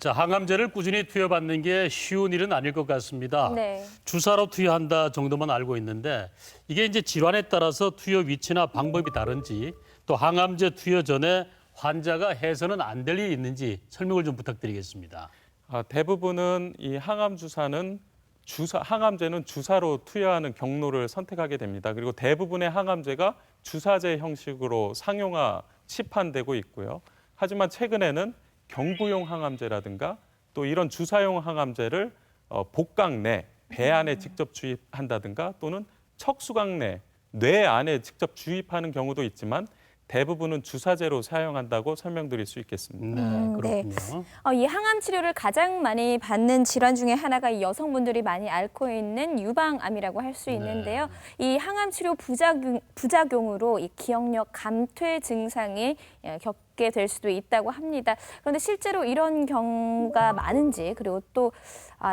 자, 항암제를 꾸준히 투여받는 게 쉬운 일은 아닐 것 같습니다. 네. 주사로 투여한다 정도만 알고 있는데 이게 이제 질환에 따라서 투여 위치나 방법이 다른지 또 항암제 투여 전에 환자가 해서는 안 될 일이 있는지 설명을 좀 부탁드리겠습니다. 대부분은 이 항암 주사는 항암제는 주사로 투여하는 경로를 선택하게 됩니다. 그리고 대부분의 항암제가 주사제 형식으로 상용화 시판되고 있고요. 하지만 최근에는 경구용 항암제라든가 또 이런 주사용 항암제를 복강 내, 배 안에 직접 주입한다든가 또는 척수강 내, 뇌 안에 직접 주입하는 경우도 있지만 대부분은 주사제로 사용한다고 설명드릴 수 있겠습니다. 네, 그렇군요. 이 항암 치료를 가장 많이 받는 질환 중에 하나가 이 여성분들이 많이 앓고 있는 유방암이라고 할 수 있는데요. 이 항암 치료 부작용으로 이 기억력 감퇴 증상이 겪게 될 수도 있다고 합니다. 그런데 실제로 이런 경우가 많은지 그리고 또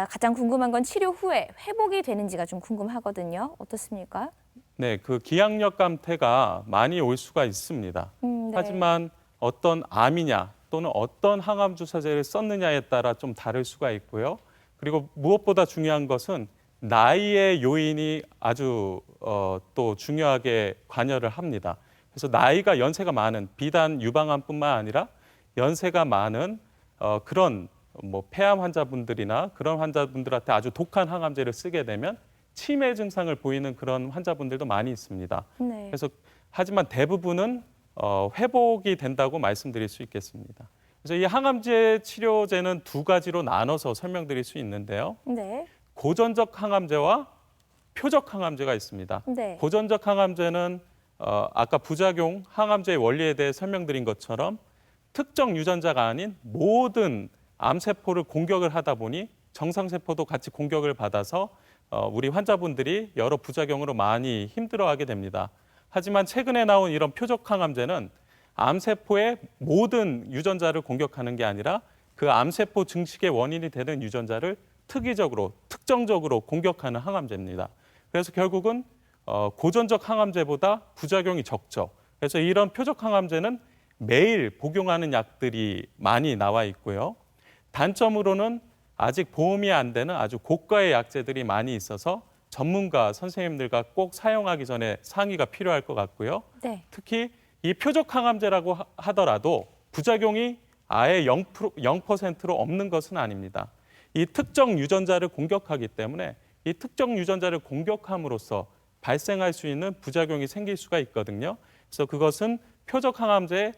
가장 궁금한 건 치료 후에 회복이 되는지가 좀 궁금하거든요. 어떻습니까? 네, 그 기억력 감퇴가 많이 올 수가 있습니다. 네. 하지만 어떤 암이냐 또는 어떤 항암 주사제를 썼느냐에 따라 좀 다를 수가 있고요. 그리고 무엇보다 중요한 것은 나이의 요인이 아주 또 중요하게 관여를 합니다. 그래서 나이가 연세가 많은 비단 유방암뿐만 아니라 연세가 많은 그런 폐암 환자분들이나 그런 환자분들한테 아주 독한 항암제를 쓰게 되면 치매 증상을 보이는 그런 환자분들도 많이 있습니다. 네. 그래서 하지만 대부분은 회복이 된다고 말씀드릴 수 있겠습니다. 그래서 이 항암제 치료제는 두 가지로 나눠서 설명드릴 수 있는데요. 네. 고전적 항암제와 표적 항암제가 있습니다. 네. 고전적 항암제는 아까 부작용 항암제의 원리에 대해 설명드린 것처럼 특정 유전자가 아닌 모든 암세포를 공격을 하다 보니 정상세포도 같이 공격을 받아서 우리 환자분들이 여러 부작용으로 많이 힘들어하게 됩니다. 하지만 최근에 나온 이런 표적 항암제는 암세포의 모든 유전자를 공격하는 게 아니라 그 암세포 증식의 원인이 되는 유전자를 특이적으로, 특정적으로 공격하는 항암제입니다. 그래서 결국은 고전적 항암제보다 부작용이 적죠. 그래서 이런 표적 항암제는 매일 복용하는 약들이 많이 나와 있고요. 단점으로는 아직 보험이 안 되는 아주 고가의 약제들이 많이 있어서 전문가 선생님들과 꼭 사용하기 전에 상의가 필요할 것 같고요. 네. 특히 이 표적 항암제라고 하더라도 부작용이 아예 0%로 없는 것은 아닙니다. 이 특정 유전자를 공격하기 때문에 이 특정 유전자를 공격함으로써 발생할 수 있는 부작용이 생길 수가 있거든요. 그래서 그것은 표적 항암제의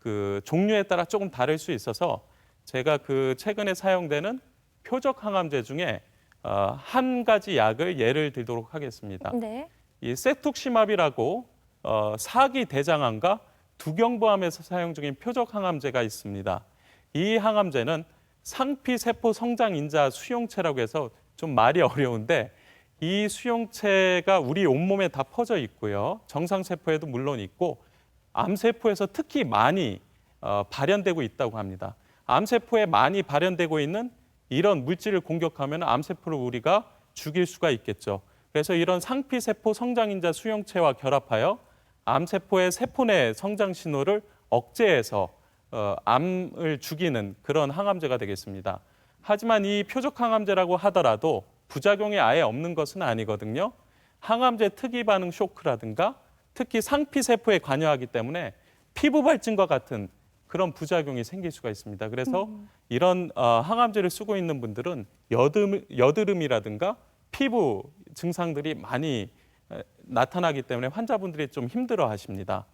그 종류에 따라 조금 다를 수 있어서 제가 그 최근에 사용되는 표적 항암제 중에 한 가지 약을 예를 들도록 하겠습니다. 네. 이 세툭시맙이라고 사기 대장암과 두경부암에서 사용 중인 표적 항암제가 있습니다. 이 항암제는 상피세포 성장인자 수용체라고 해서 좀 말이 어려운데 이 수용체가 우리 온몸에 다 퍼져 있고요. 정상세포에도 물론 있고 암세포에서 특히 많이 발현되고 있다고 합니다. 암세포에 많이 발현되고 있는 이런 물질을 공격하면 암세포를 우리가 죽일 수가 있겠죠. 그래서 이런 상피세포 성장인자 수용체와 결합하여 암세포의 세포 내 성장 신호를 억제해서 암을 죽이는 그런 항암제가 되겠습니다. 하지만 이 표적 항암제라고 하더라도 부작용이 아예 없는 것은 아니거든요. 항암제 특이 반응 쇼크라든가 특히 상피세포에 관여하기 때문에 피부 발진과 같은 그런 부작용이 생길 수가 있습니다. 그래서 이런 항암제를 쓰고 있는 분들은 여드름이라든가 피부 증상들이 많이 나타나기 때문에 환자분들이 좀 힘들어하십니다.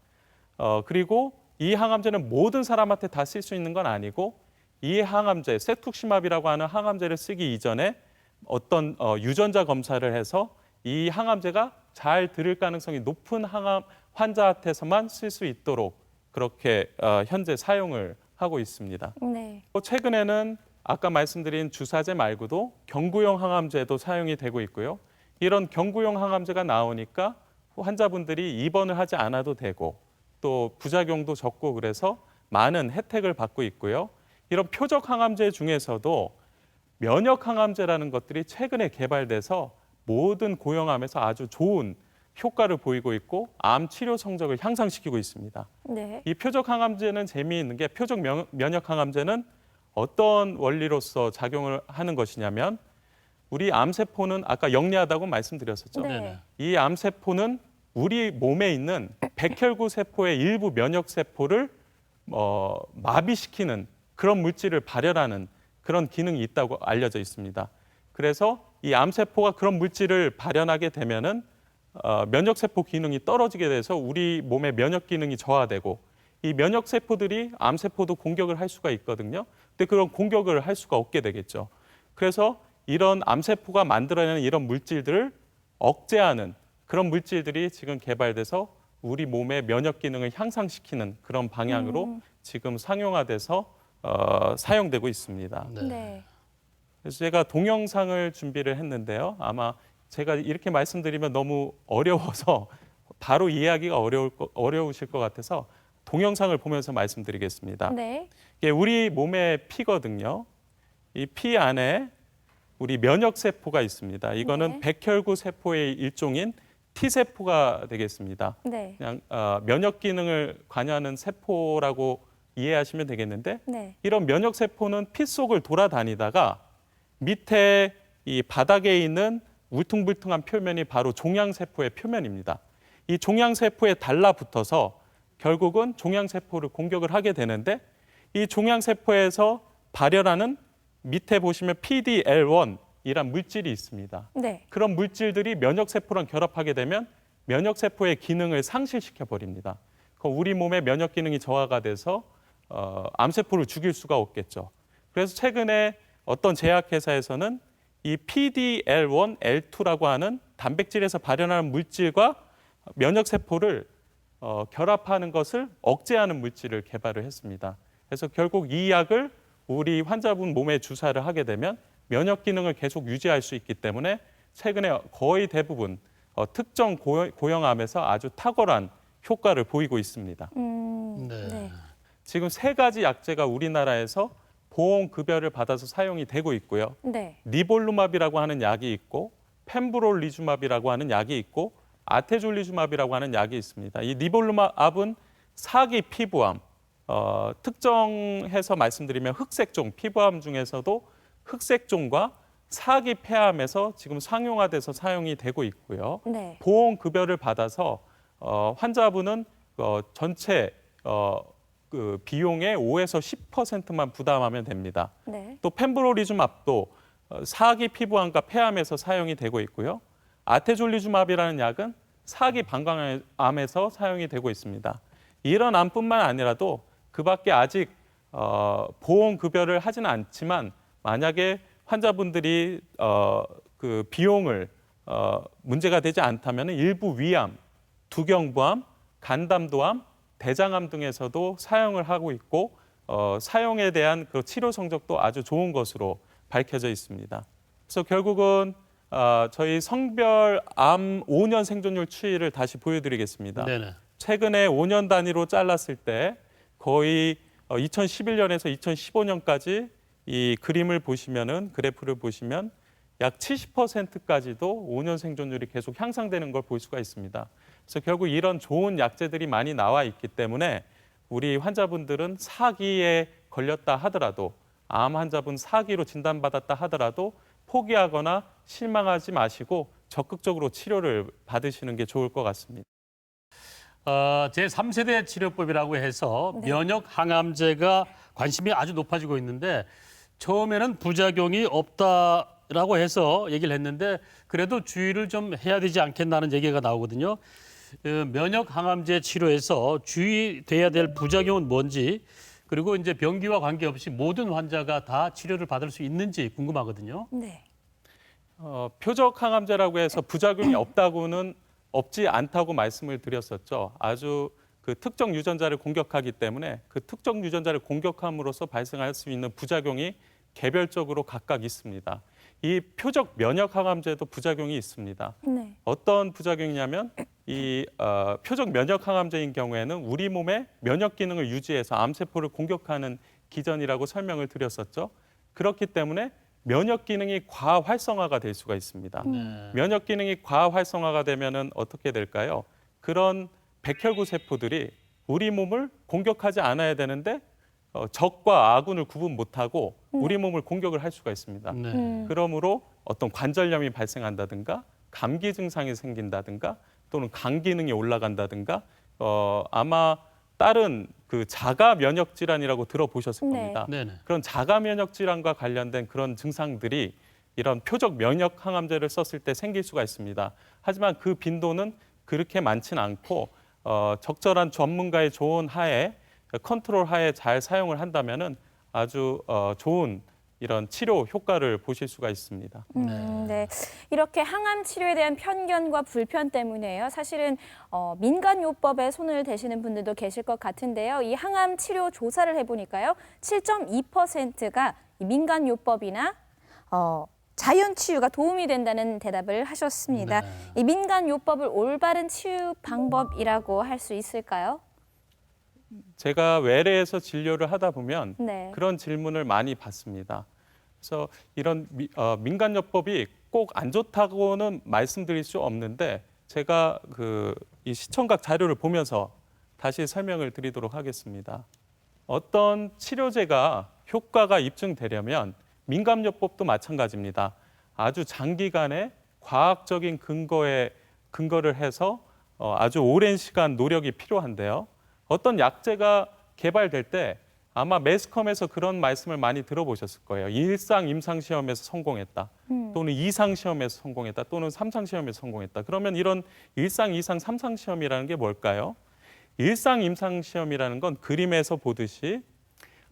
그리고 이 항암제는 모든 사람한테 다 쓸 수 있는 건 아니고 이 항암제, 세툭시맙이라고 하는 항암제를 쓰기 이전에 어떤 유전자 검사를 해서 이 항암제가 잘 들을 가능성이 높은 항암 환자한테서만 쓸 수 있도록 그렇게 현재 사용을 하고 있습니다. 네. 최근에는 아까 말씀드린 주사제 말고도 경구용 항암제도 사용이 되고 있고요. 이런 경구용 항암제가 나오니까 환자분들이 입원을 하지 않아도 되고 또 부작용도 적고 그래서 많은 혜택을 받고 있고요. 이런 표적 항암제 중에서도 면역 항암제라는 것들이 최근에 개발돼서 모든 고형암에서 아주 좋은 효과를 보이고 있고 암 치료 성적을 향상시키고 있습니다. 네. 이 표적 항암제는 재미있는 게 표적 면역 항암제는 어떤 원리로서 작용을 하는 것이냐면 우리 암세포는 아까 영리하다고 말씀드렸었죠. 네. 이 암세포는 우리 몸에 있는 백혈구 세포의 일부 면역 세포를 마비시키는 그런 물질을 발현하는 그런 기능이 있다고 알려져 있습니다. 그래서 이 암세포가 그런 물질을 발현하게 되면은 면역 세포 기능이 떨어지게 돼서 우리 몸의 면역 기능이 저하되고 이 면역 세포들이 암세포도 공격을 할 수가 있거든요. 근데 그런 공격을 할 수가 없게 되겠죠. 그래서 이런 암세포가 만들어내는 이런 물질들을 억제하는 그런 물질들이 지금 개발돼서 우리 몸의 면역 기능을 향상시키는 그런 방향으로 지금 상용화돼서 사용되고 있습니다. 네. 그래서 제가 동영상을 준비를 했는데요. 아마 제가 이렇게 말씀드리면 너무 어려워서 바로 이해하기가 어려우실 것 같아서 동영상을 보면서 말씀드리겠습니다. 네. 이게 우리 몸의 피거든요. 이 피 안에 우리 면역 세포가 있습니다. 이거는 네. 백혈구 세포의 일종인 T세포가 되겠습니다. 네. 그냥 면역 기능을 관여하는 세포라고 이해하시면 되겠는데 네. 이런 면역 세포는 피 속을 돌아다니다가 밑에 이 바닥에 있는 울퉁불퉁한 표면이 바로 종양세포의 표면입니다. 이 종양세포에 달라붙어서 결국은 종양세포를 공격을 하게 되는데 이 종양세포에서 발현하는 밑에 보시면 PD-L1이란 물질이 있습니다. 네. 그런 물질들이 면역세포랑 결합하게 되면 면역세포의 기능을 상실시켜 버립니다. 우리 몸의 면역 기능이 저하가 돼서 암세포를 죽일 수가 없겠죠. 그래서 최근에 어떤 제약회사에서는 이 PD-L1, L2라고 하는 단백질에서 발현하는 물질과 면역세포를 결합하는 것을 억제하는 물질을 개발을 했습니다. 그래서 결국 이 약을 우리 환자분 몸에 주사를 하게 되면 면역 기능을 계속 유지할 수 있기 때문에 최근에 거의 대부분 특정 고형암에서 아주 탁월한 효과를 보이고 있습니다. 네. 네. 지금 3가지 약제가 우리나라에서 보험급여를 받아서 사용이 되고 있고요. 네. 니볼루맙이라고 하는 약이 있고 펜브롤리주맙이라고 하는 약이 있고 아테졸리주맙이라고 하는 약이 있습니다. 이 니볼루맙은 사기 피부암, 특정해서 말씀드리면 흑색종, 피부암 중에서도 흑색종과 사기 폐암에서 지금 상용화돼서 사용이 되고 있고요. 네. 보험급여를 받아서 환자분은 전체 그 비용의 5에서 10%만 부담하면 됩니다. 네. 또 펜브롤리주맙도 사기 피부암과 폐암에서 사용이 되고 있고요. 아테졸리주맙이라는 약은 사기 방광암에서 사용이 되고 있습니다. 이런 암뿐만 아니라도 그밖에 아직 보험급여를 하지는 않지만 만약에 환자분들이 그 비용을 문제가 되지 않다면 일부 위암, 두경부암, 간담도암, 대장암 등에서도 사용을 하고 있고 사용에 대한 그 치료 성적도 아주 좋은 것으로 밝혀져 있습니다. 그래서 결국은 저희 성별암 5년 생존율 추이를 다시 보여드리겠습니다. 네네. 최근에 5년 단위로 잘랐을 때 거의 2011년에서 2015년까지 이 그림을 보시면은 그래프를 보시면 약 70%까지도 5년 생존율이 계속 향상되는 걸 볼 수가 있습니다. 그래서 결국 이런 좋은 약제들이 많이 나와 있기 때문에 우리 환자분들은 사기에 걸렸다 하더라도 암 환자분 사기로 진단받았다 하더라도 포기하거나 실망하지 마시고 적극적으로 치료를 받으시는 게 좋을 것 같습니다. 제3세대 치료법이라고 해서 네. 면역 항암제가 관심이 아주 높아지고 있는데 처음에는 부작용이 없다라고 해서 얘기를 했는데 그래도 주의를 좀 해야 되지 않겠나는 얘기가 나오거든요. 면역 항암제 치료에서 주의돼야 될 부작용은 뭔지 그리고 이제 병기와 관계없이 모든 환자가 다 치료를 받을 수 있는지 궁금하거든요. 네. 표적 항암제라고 해서 부작용이 없지 않다고 말씀을 드렸었죠. 아주 그 특정 유전자를 공격하기 때문에 그 특정 유전자를 공격함으로써 발생할 수 있는 부작용이 개별적으로 각각 있습니다. 이 표적 면역 항암제도 부작용이 있습니다. 네. 어떤 부작용이냐면 이 표적 면역 항암제인 경우에는 우리 몸의 면역 기능을 유지해서 암세포를 공격하는 기전이라고 설명을 드렸었죠. 그렇기 때문에 면역 기능이 과활성화가 될 수가 있습니다. 면역 기능이 과활성화가 되면은 어떻게 될까요? 그런 백혈구 세포들이 우리 몸을 공격하지 않아야 되는데 적과 아군을 구분 못하고 우리 몸을 공격을 할 수가 있습니다. 네. 그러므로 어떤 관절염이 발생한다든가 감기 증상이 생긴다든가 또는 간 기능이 올라간다든가 아마 다른 그 자가 면역 질환이라고 들어보셨을 네. 겁니다. 네네. 그런 자가 면역 질환과 관련된 그런 증상들이 이런 표적 면역 항암제를 썼을 때 생길 수가 있습니다. 하지만 그 빈도는 그렇게 많지는 않고 적절한 전문가의 조언 하에 컨트롤 하에 잘 사용을 한다면은 아주 좋은 이런 치료 효과를 보실 수가 있습니다. 네. 이렇게 항암 치료에 대한 편견과 불편 때문에요. 사실은 민간요법에 손을 대시는 분들도 계실 것 같은데요. 이 항암 치료 조사를 해보니까요. 7.2%가 민간요법이나 자연 치유가 도움이 된다는 대답을 하셨습니다. 네. 이 민간요법을 올바른 치유 방법이라고 할 수 있을까요? 제가 외래에서 진료를 하다 보면 네. 그런 질문을 많이 받습니다. 그래서 이런 민간요법이 꼭 안 좋다고는 말씀드릴 수 없는데 제가 이 시청각 자료를 보면서 다시 설명을 드리도록 하겠습니다. 어떤 치료제가 효과가 입증되려면 민간요법도 마찬가지입니다. 아주 장기간의 과학적인 근거를 해서 아주 오랜 시간 노력이 필요한데요. 어떤 약제가 개발될 때 아마 매스컴에서 그런 말씀을 많이 들어보셨을 거예요. 일상 임상 시험에서 성공했다. 또는 이상 시험에서 성공했다. 또는 삼상 시험에서 성공했다. 그러면 이런 일상, 이상, 삼상 시험이라는 게 뭘까요? 일상 임상 시험이라는 건 그림에서 보듯이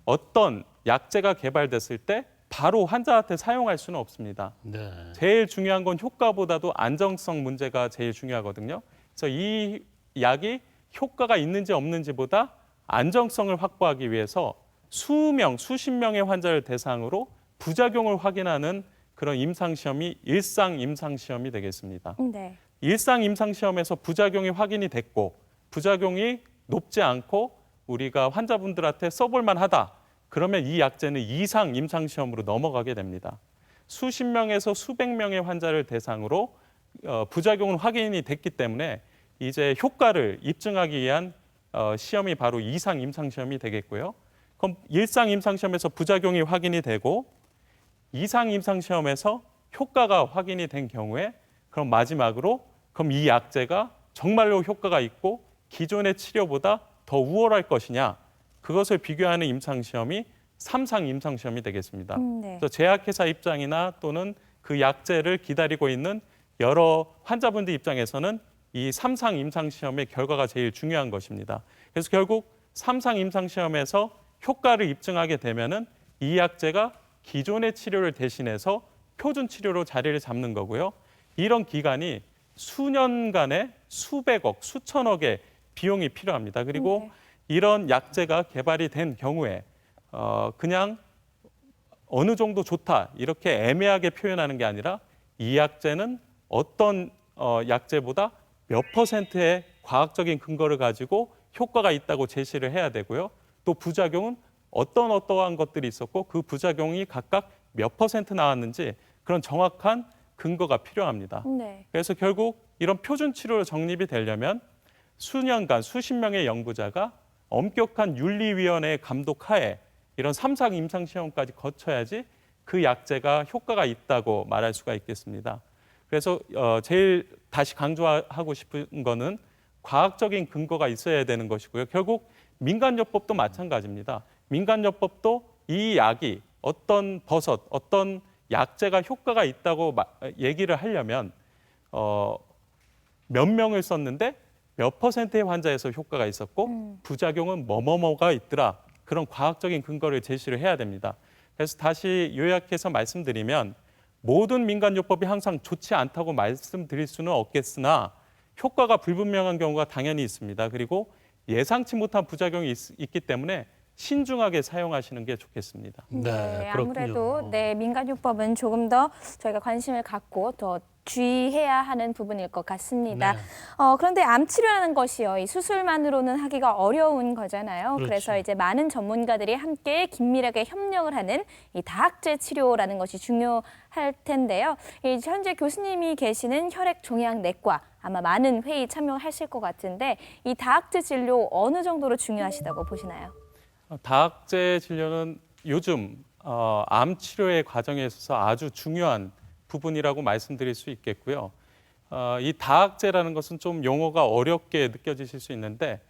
어떤 약제가 개발됐을 때 바로 환자한테 사용할 수는 없습니다. 네. 제일 중요한 건 효과보다도 안정성 문제가 제일 중요하거든요. 그래서 이 약이 효과가 있는지 없는지보다 안정성을 확보하기 위해서 수십 명의 환자를 대상으로 부작용을 확인하는 그런 임상시험이 일상 임상시험이 되겠습니다. 네. 일상 임상시험에서 부작용이 확인이 됐고 부작용이 높지 않고 우리가 환자분들한테 써볼 만하다. 그러면 이 약제는 이상 임상시험으로 넘어가게 됩니다. 수십 명에서 수백 명의 환자를 대상으로 부작용은 확인이 됐기 때문에 이제 효과를 입증하기 위한 시험이 바로 이상 임상시험이 되겠고요. 그럼 일상 임상시험에서 부작용이 확인이 되고 이상 임상시험에서 효과가 확인이 된 경우에 그럼 마지막으로 그럼 이 약제가 정말로 효과가 있고 기존의 치료보다 더 우월할 것이냐 그것을 비교하는 임상시험이 삼상 임상시험이 되겠습니다. 네. 그래서 제약회사 입장이나 또는 그 약제를 기다리고 있는 여러 환자분들 입장에서는 이 삼상 임상시험의 결과가 제일 중요한 것입니다. 그래서 결국 삼상 임상시험에서 효과를 입증하게 되면은 이 약제가 기존의 치료를 대신해서 표준 치료로 자리를 잡는 거고요. 이런 기간이 수년간의 수백억, 수천억의 비용이 필요합니다. 그리고 이런 약제가 개발이 된 경우에 그냥 어느 정도 좋다 이렇게 애매하게 표현하는 게 아니라 이 약제는 어떤 약제보다 몇 %의 과학적인 근거를 가지고 효과가 있다고 제시를 해야 되고요. 또 부작용은 어떠한 것들이 있었고 그 부작용이 각각 몇 % 나왔는지 그런 정확한 근거가 필요합니다. 네. 그래서 결국 이런 표준 치료로 정립이 되려면 수년간 수십 명의 연구자가 엄격한 윤리위원회의 감독하에 이런 삼상 임상시험까지 거쳐야지 그 약제가 효과가 있다고 말할 수가 있겠습니다. 그래서 제일 다시 강조하고 싶은 거는 과학적인 근거가 있어야 되는 것이고요. 결국 민간요법도 마찬가지입니다. 민간요법도 이 약이 어떤 약제가 효과가 있다고 얘기를 하려면 몇 명을 썼는데 몇 %의 환자에서 효과가 있었고 부작용은 뭐가 있더라. 그런 과학적인 근거를 제시를 해야 됩니다. 그래서 다시 요약해서 말씀드리면 모든 민간요법이 항상 좋지 않다고 말씀드릴 수는 없겠으나 효과가 불분명한 경우가 당연히 있습니다. 그리고 예상치 못한 부작용이 있기 때문에 신중하게 사용하시는 게 좋겠습니다. 네, 그렇군요. 아무래도 민간요법은 조금 더 저희가 관심을 갖고 더 주의해야 하는 부분일 것 같습니다. 네. 그런데 암 치료라는 것이요, 이 수술만으로는 하기가 어려운 거잖아요. 그렇죠. 그래서 이제 많은 전문가들이 함께 긴밀하게 협력을 하는 이 다학제 치료라는 것이 중요할 텐데요. 현재 교수님이 계시는 혈액종양내과 아마 많은 회의 참여하실 것 같은데 이 다학제 진료 어느 정도로 중요하시다고 보시나요? 다학제 진료는 요즘 암 치료의 과정에 있어서 아주 중요한 부분이라고 말씀드릴 수 있겠고요. 이 다학제라는 것은 좀 용어가 어렵게 느껴지실 수 있는데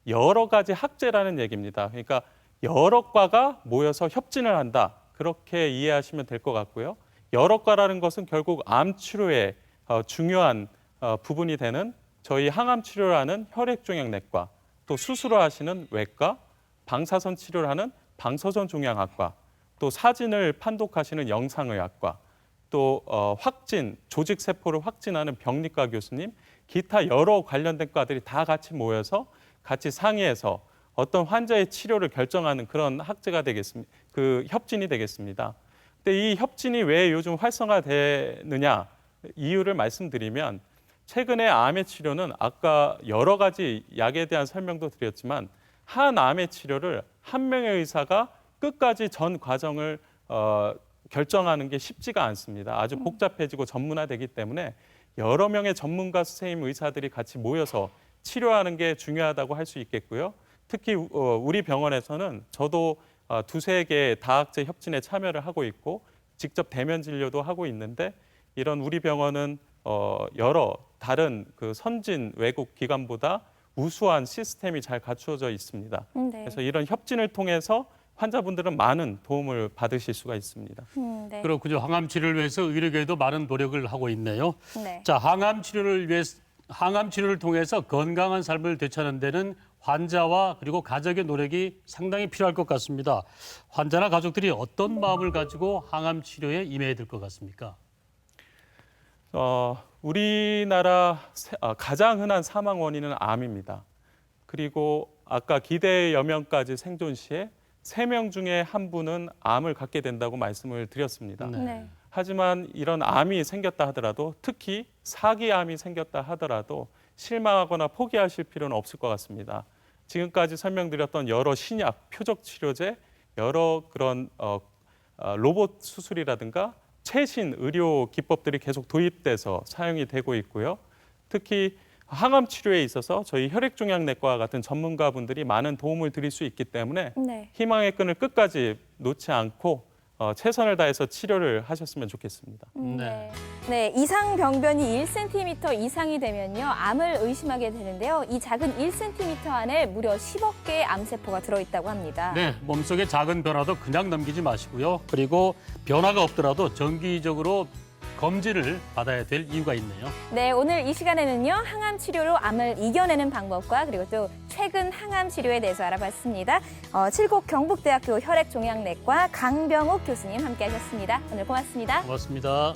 여러 가지 학제라는 얘기입니다. 그러니까 여러 과가 모여서 협진을 한다. 그렇게 이해하시면 될 것 같고요. 여러 과라는 것은 결국 암 치료의 중요한 부분이 되는 저희 항암 치료를 하는 혈액종양내과, 또 수술을 하시는 외과, 방사선 치료를 하는 방사선 종양학과, 또 사진을 판독하시는 영상의학과, 또 확진, 조직 세포를 확진하는 병리과 교수님, 기타 여러 관련된 과들이 다 같이 모여서 같이 상의해서 어떤 환자의 치료를 결정하는 그런 학제가 되겠습니다. 그 협진이 되겠습니다. 근데 이 협진이 왜 요즘 활성화되느냐 이유를 말씀드리면 최근에 암의 치료는 아까 여러 가지 약에 대한 설명도 드렸지만 한 암의 치료를 한 명의 의사가 끝까지 전 과정을 결정하는 게 쉽지가 않습니다. 아주 복잡해지고 전문화되기 때문에 여러 명의 전문가 선생님 의사들이 같이 모여서 치료하는 게 중요하다고 할 수 있겠고요. 특히 우리 병원에서는 저도 두세 개의 다학제 협진에 참여를 하고 있고 직접 대면 진료도 하고 있는데 이런 우리 병원은 여러 다른 그 선진 외국 기관보다 우수한 시스템이 잘 갖추어져 있습니다. 네. 그래서 이런 협진을 통해서 환자분들은 많은 도움을 받으실 수가 있습니다. 네. 그렇군요. 항암 치료를 위해서 의료계도 많은 노력을 하고 있네요. 네. 자, 항암 치료를 통해서 건강한 삶을 되찾는 데는 환자와 그리고 가족의 노력이 상당히 필요할 것 같습니다. 환자나 가족들이 어떤 마음을 가지고 항암 치료에 임해야 될 것 같습니까? 우리나라 가장 흔한 사망 원인은 암입니다. 그리고 아까 기대 여명까지 생존 시에 3명 중에 한 분은 암을 갖게 된다고 말씀을 드렸습니다. 네. 하지만 이런 암이 생겼다 하더라도 특히 사기암이 생겼다 하더라도 실망하거나 포기하실 필요는 없을 것 같습니다. 지금까지 설명드렸던 여러 신약, 표적 치료제, 여러 그런 로봇 수술이라든가 최신 의료 기법들이 계속 도입돼서 사용이 되고 있고요. 특히 항암 치료에 있어서 저희 혈액종양내과 같은 전문가분들이 많은 도움을 드릴 수 있기 때문에 네. 희망의 끈을 끝까지 놓지 않고 최선을 다해서 치료를 하셨으면 좋겠습니다. 네. 네, 이상 병변이 1cm 이상이 되면요, 암을 의심하게 되는데요. 이 작은 1cm 안에 무려 10억 개의 암세포가 들어있다고 합니다. 네, 몸속의 작은 변화도 그냥 넘기지 마시고요. 그리고 변화가 없더라도 정기적으로 검진을 받아야 될 이유가 있네요. 네, 오늘 이 시간에는요, 항암 치료로 암을 이겨내는 방법과 그리고 또 최근 항암 치료에 대해서 알아봤습니다. 칠곡 경북대학교 혈액종양내과 강병욱 교수님 함께하셨습니다. 오늘 고맙습니다. 고맙습니다.